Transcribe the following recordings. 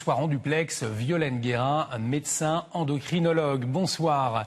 Bonsoir en duplex, Violaine Guérin, médecin endocrinologue. Bonsoir.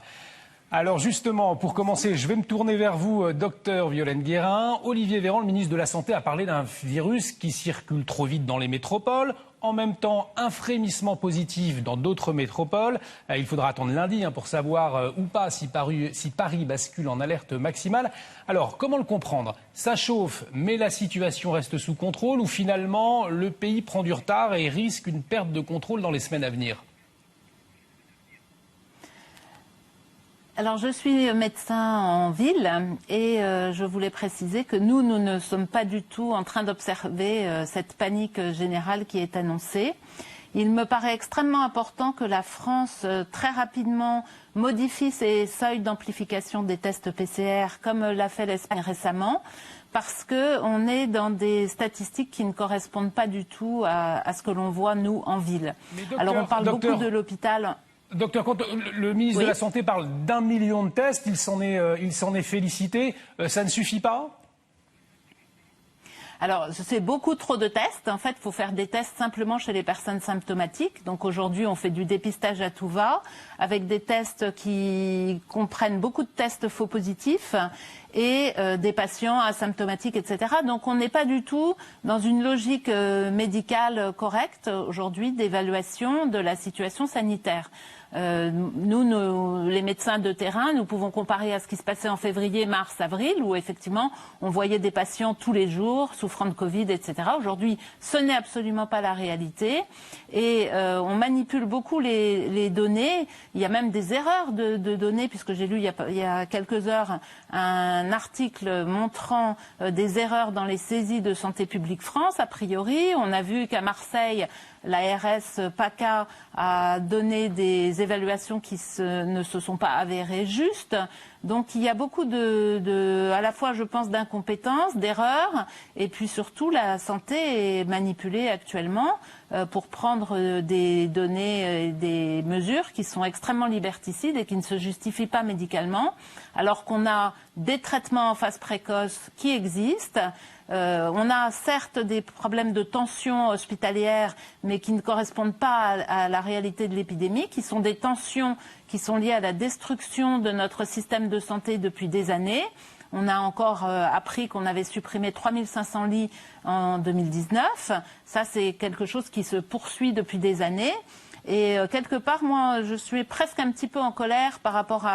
Alors justement, pour commencer, je vais me tourner vers vous, docteur Violaine Guérin. Olivier Véran, le ministre de la Santé, a parlé d'un virus qui circule trop vite dans les métropoles. En même temps, un frémissement positif dans d'autres métropoles. Il faudra attendre lundi pour savoir ou pas si Paris bascule en alerte maximale. Alors, comment le comprendre? Ça chauffe, mais la situation reste sous contrôle ou finalement le pays prend du retard et risque une perte de contrôle dans les semaines à venir? Alors, je suis médecin en ville et je voulais préciser que nous ne sommes pas du tout en train d'observer cette panique générale qui est annoncée. Il me paraît extrêmement important que la France, très rapidement, modifie ses seuils d'amplification des tests PCR, comme l'a fait l'Espagne récemment, parce qu'on est dans des statistiques qui ne correspondent pas du tout à ce que l'on voit, nous, en ville. Alors, on parle beaucoup de l'hôpital. Docteur Comte, le ministre de la Santé parle d'1 million de tests, il s'en est félicité. Ça ne suffit pas? Alors, c'est beaucoup trop de tests. En fait, il faut faire des tests simplement chez les personnes symptomatiques. Donc aujourd'hui, on fait du dépistage à tout va, avec des tests qui comprennent beaucoup de tests faux positifs et des patients asymptomatiques, etc. Donc on n'est pas du tout dans une logique médicale correcte aujourd'hui d'évaluation de la situation sanitaire. Nous, les médecins de terrain, nous pouvons comparer à ce qui se passait en février, mars, avril, où effectivement on voyait des patients tous les jours souffrant de Covid, etc. Aujourd'hui, ce n'est absolument pas la réalité et on manipule beaucoup les données. Il y a même des erreurs de données, puisque j'ai lu il y a quelques heures un article montrant des erreurs dans les saisies de Santé publique France. A priori, on a vu qu'à Marseille, l'ARS PACA a donné des évaluations qui ne se sont pas avérées justes. Donc il y a beaucoup à la fois, je pense, d'incompétence, d'erreurs, et puis surtout la santé est manipulée actuellement pour prendre des données, des mesures qui sont extrêmement liberticides et qui ne se justifient pas médicalement, alors qu'on a des traitements en phase précoce qui existent. On a certes des problèmes de tension hospitalière, mais qui ne correspondent pas à la réalité de l'épidémie, qui sont des tensions qui sont liées à la destruction de notre système de santé depuis des années. On a encore appris qu'on avait supprimé 3500 lits en 2019. Ça, c'est quelque chose qui se poursuit depuis des années. Et quelque part, moi, je suis presque un petit peu en colère par rapport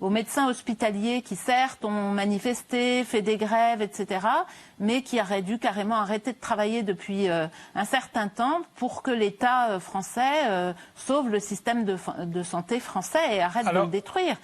aux médecins hospitaliers qui, certes, ont manifesté, fait des grèves, etc., mais qui auraient dû carrément arrêter de travailler depuis un certain temps pour que l'État français sauve le système de santé français et arrête de le détruire.